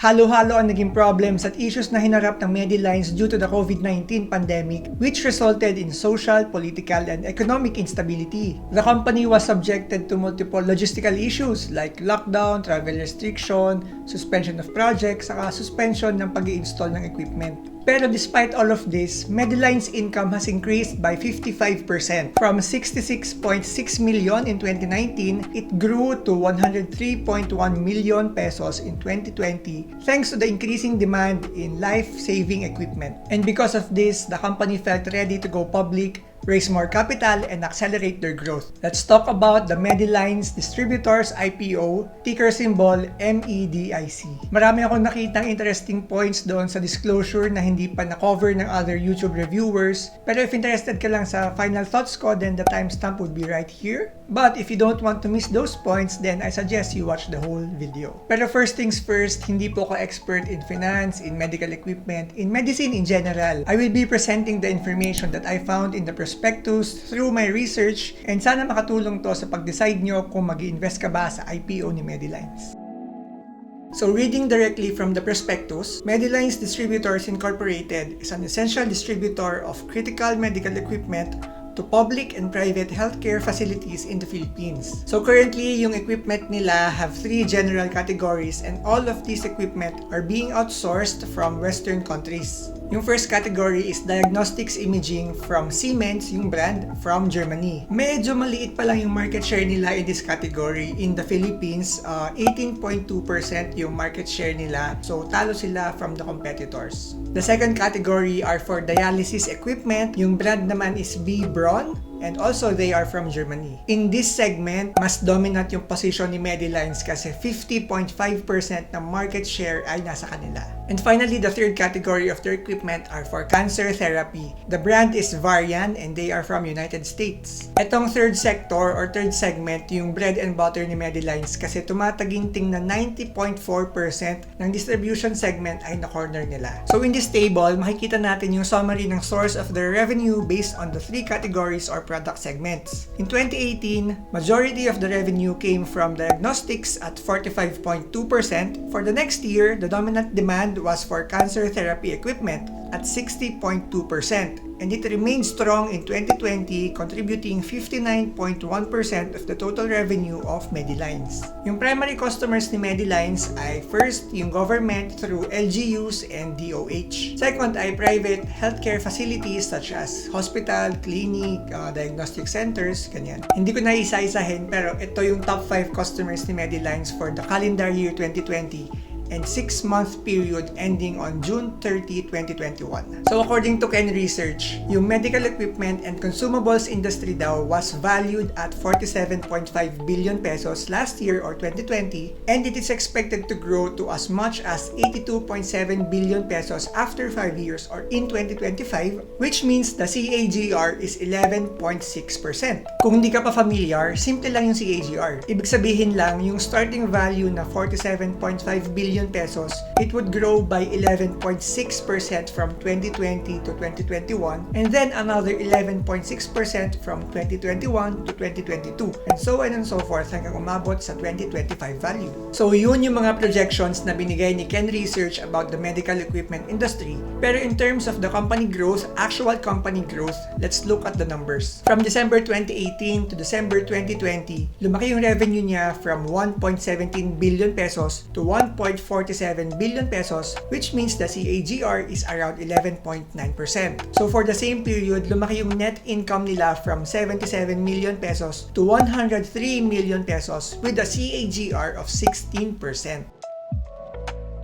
Halo-halo ang naging problems at issues na hinarap ng Medilines due to the COVID-19 pandemic, which resulted in social, political, and economic instability. The company was subjected to multiple logistical issues like lockdown, travel restriction, suspension of projects, saka suspension ng pag-i-install ng equipment. Pero despite all of this, Medilines' income has increased by 55%. From 66.6 million in 2019, it grew to 103.1 million pesos in 2020 thanks to the increasing demand in life-saving equipment. And because of this, the company felt ready to go public, raise more capital, and accelerate their growth. Let's talk about the Medilines Distributors IPO, ticker symbol MEDIC. Marami akong nakitang interesting points doon sa disclosure na hindi pa na-cover ng other YouTube reviewers. Pero if interested ka lang sa final thoughts ko, then the timestamp would be right here. But if you don't want to miss those points, then I suggest you watch the whole video. Pero first things first, hindi po ako expert in finance, in medical equipment, in medicine in general. I will be presenting the information that I found in the prospectus through my research, and sana makatulong to sa pag-decide nyo kung mag-i-invest ka ba sa IPO ni Medilines. So reading directly from the prospectus, Medilines Distributors Incorporated is an essential distributor of critical medical equipment to public and private healthcare facilities in the Philippines. So currently, yung equipment nila have 3 general categories, and all of these equipment are being outsourced from Western countries. Yung first category is diagnostics imaging from Siemens, yung brand, from Germany. Medyo maliit pa lang yung market share nila in this category. In the Philippines, 18.2% yung market share nila. So talo sila from the competitors. The second category are for dialysis equipment. Yung brand naman is B-Braun, and also they are from Germany. In this segment, mas dominant yung position ni Medilines kasi 50.5% ng market share ay nasa kanila. And finally, the third category of their equipment are for cancer therapy. The brand is Varian and they are from United States. Etong third sector or third segment, yung bread and butter ni Medilines kasi tumataginting na 90.4% ng distribution segment ay na-corner nila. So in this table, makikita natin yung summary ng source of their revenue based on the 3 categories or product segments. In 2018, majority of the revenue came from diagnostics at 45.2%. For the next year, the dominant demand was for cancer therapy equipment at 60.2%, and it remained strong in 2020, contributing 59.1% of the total revenue of Medilines. Yung primary customers ni Medilines ay first, yung government through LGUs and DOH. Second ay private healthcare facilities such as hospital, clinic, diagnostic centers, ganyan. Hindi ko na isa-isahin, pero ito yung top 5 customers ni Medilines for the calendar year 2020 and 6-month period ending on June 30, 2021. So according to Ken Research, yung medical equipment and consumables industry daw was valued at 47.5 billion pesos last year or 2020, and it is expected to grow to as much as 82.7 billion pesos after 5 years or in 2025, which means the CAGR is 11.6%. Kung hindi ka pa familiar, simple lang yung CAGR. Ibig sabihin lang, yung starting value na 47.5 billion pesos, it would grow by 11.6% from 2020 to 2021, and then another 11.6% from 2021 to 2022, and so on and so forth hanggang umabot sa 2025 value. So yun yung mga projections na binigay ni Ken Research about the medical equipment industry. Pero in terms of the company growth, actual company growth, let's look at the numbers. From December 2018 to December 2020, lumaki yung revenue niya from 1.17 billion pesos to 1.47 billion pesos, which means the CAGR is around 11.9%. So for the same period, lumaki yung net income nila from 77 million pesos to 103 million pesos with a CAGR of 16%.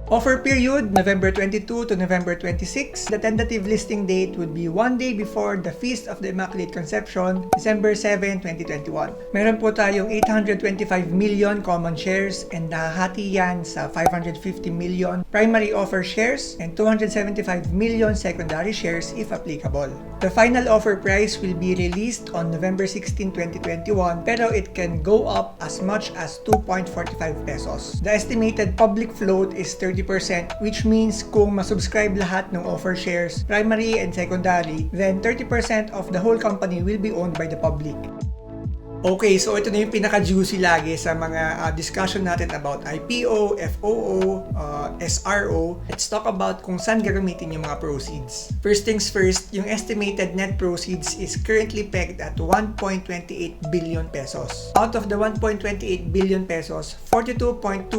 Offer period, November 22 to November 26. The tentative listing date would be 1 day before the Feast of the Immaculate Conception, December 7, 2021. Meron po tayong 825 million common shares, and nahahati yan sa 550 million primary offer shares and 275 million secondary shares if applicable. The final offer price will be released on November 16, 2021, pero it can go up as much as 2.45 pesos. The estimated public float is 30%, which means kung masubscribe lahat ng offer shares, primary and secondary, then 30% of the whole company will be owned by the public. Okay, so ito na yung pinaka-juicy lagi sa mga discussion natin about IPO, FOO, SRO. Let's talk about kung saan gagamitin yung mga proceeds. First things first, yung estimated net proceeds is currently pegged at 1.28 billion pesos. Out of the 1.28 billion pesos, 42.2%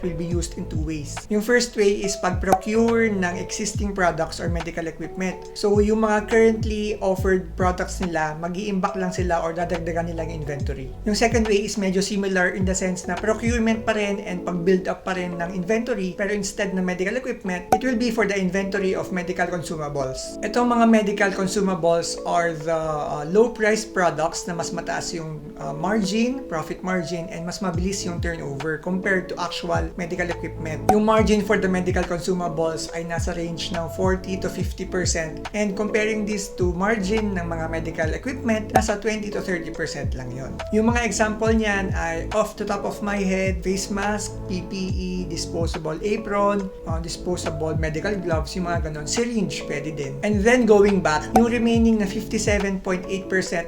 will be used in two ways. Yung first way is pag-procure ng existing products or medical equipment. So yung mga currently offered products nila, mag-i-imbak lang sila or dadagdagan nila yung inventory. Yung second way is medyo similar in the sense na procurement pa rin and pag-build up pa rin ng inventory, pero instead ng medical equipment, it will be for the inventory of medical consumables. Itong mga medical consumables are the low-priced products na mas mataas yung margin, profit margin, and mas mabilis yung turnover compared to actual medical equipment. Yung margin for the medical consumables ay nasa range ng 40 to 50%, and comparing this to margin ng mga medical equipment, nasa 20 to 30% lang yon. Yung mga example niyan ay off the top of my head, face mask, PPE, disposable apron, disposable medical gloves, yung mga ganon, syringe, pwede din. And then going back, yung remaining na 57.8%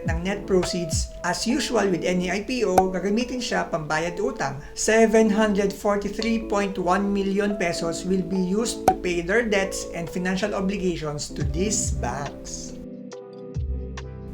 ng net proceeds, as usual with any IPO, gagamitin siya pambayad utang. 743.1 million pesos will be used to pay their debts and financial obligations to these banks.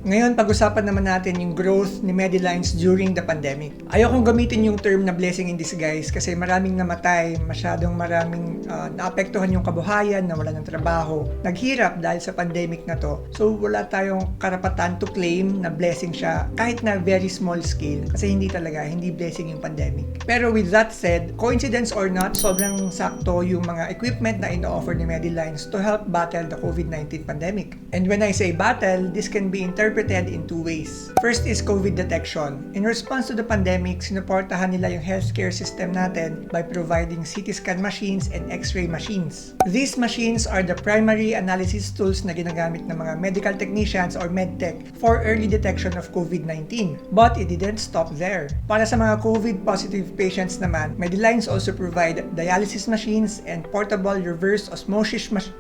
Ngayon, pag-usapan naman natin yung growth ni Medilines during the pandemic. Ayokong gamitin yung term na blessing in disguise kasi maraming namatay, masyadong maraming naapektuhan yung kabuhayan, nawala ng trabaho, naghirap dahil sa pandemic na to. So, wala tayong karapatan to claim na blessing siya kahit na very small scale kasi hindi blessing yung pandemic. Pero with that said, coincidence or not, sobrang sakto yung mga equipment na ino-offer ni Medilines to help battle the COVID-19 pandemic. And when I say battle, this can be interpreted in two ways. First is COVID detection. In response to the pandemic, sinuportahan nila yung healthcare system natin by providing CT scan machines and X-ray machines. These machines are the primary analysis tools na ginagamit ng mga medical technicians or medtech for early detection of COVID-19. But it didn't stop there. Para sa mga COVID-positive patients naman, Medilines also provide dialysis machines and portable reverse osmosis machines.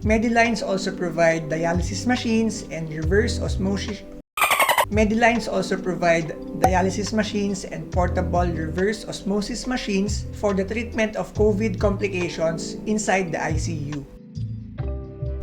Medilines also provide dialysis machines and reverse osmosis. Medilines also provide dialysis machines and portable reverse osmosis machines for the treatment of COVID complications inside the ICU.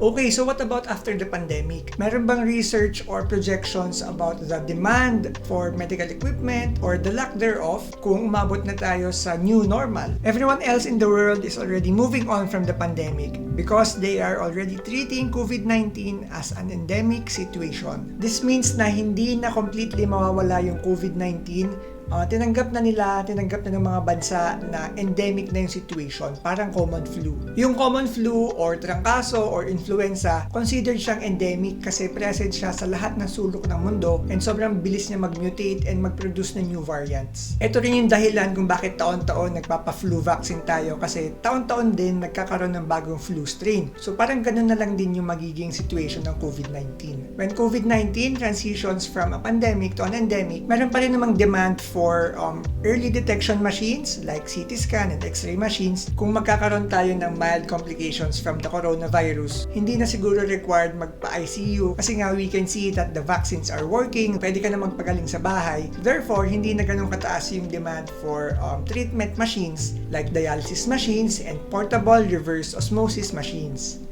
Okay, so what about after the pandemic? Meron bang research or projections about the demand for medical equipment or the lack thereof kung umabot na tayo sa new normal? Everyone else in the world is already moving on from the pandemic because they are already treating COVID-19 as an endemic situation. This means na hindi na completely mawawala yung COVID-19. Tinanggap na ng mga bansa na endemic na yung situation, parang common flu. Yung common flu or trangkaso or influenza, considered siyang endemic kasi present siya sa lahat ng sulok ng mundo and sobrang bilis niya mag-mutate and mag-produce ng new variants. Ito rin yung dahilan kung bakit taon-taon nagpapa-flu vaccine tayo kasi taon-taon din nagkakaroon ng bagong flu strain. So parang ganun na lang din yung magiging situation ng COVID-19. When COVID-19 transitions from a pandemic to an endemic, meron pa rin namang demand for early detection machines like CT scan and X-ray machines. Kung magkakaroon tayo ng mild complications from the coronavirus, hindi na siguro required magpa-ICU kasi nga we can see that the vaccines are working, pwede ka na magpagaling sa bahay. Therefore, hindi na ganun kataas yung demand for treatment machines like dialysis machines and portable reverse osmosis machines.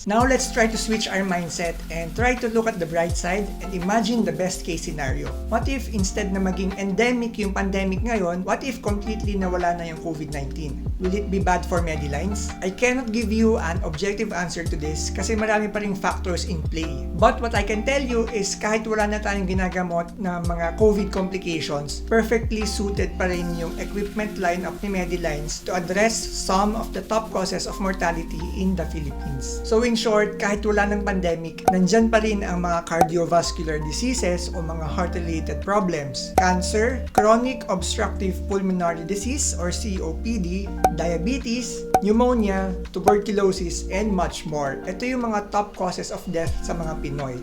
Now let's try to switch our mindset and try to look at the bright side and imagine the best case scenario. What if instead na maging endemic yung pandemic ngayon, what if completely nawala na yung COVID-19? Will it be bad for Medilines? I cannot give you an objective answer to this kasi marami pa ring factors in play. But what I can tell you is kahit wala na tayong ginagamot na mga COVID complications, perfectly suited pa rin yung equipment lineup ni Medilines to address some of the top causes of mortality in the Philippines. So in short, kahit wala ng pandemic, nandyan pa rin ang mga cardiovascular diseases o mga heart-related problems. Cancer, chronic obstructive pulmonary disease or COPD, diabetes, pneumonia, tuberculosis, and much more. Ito yung mga top causes of death sa mga Pinoy.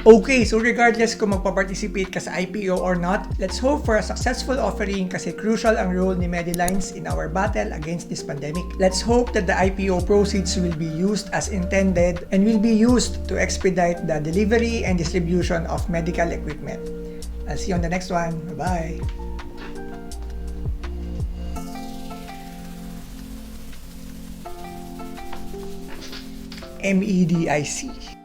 Okay, so regardless kung magpa-participate ka sa IPO or not, let's hope for a successful offering kasi crucial ang role ni Medilines in our battle against this pandemic. Let's hope that the IPO proceeds will be used as intended and will be used to expedite the delivery and distribution of medical equipment. I'll see you on the next one. Bye-bye. MEDIC.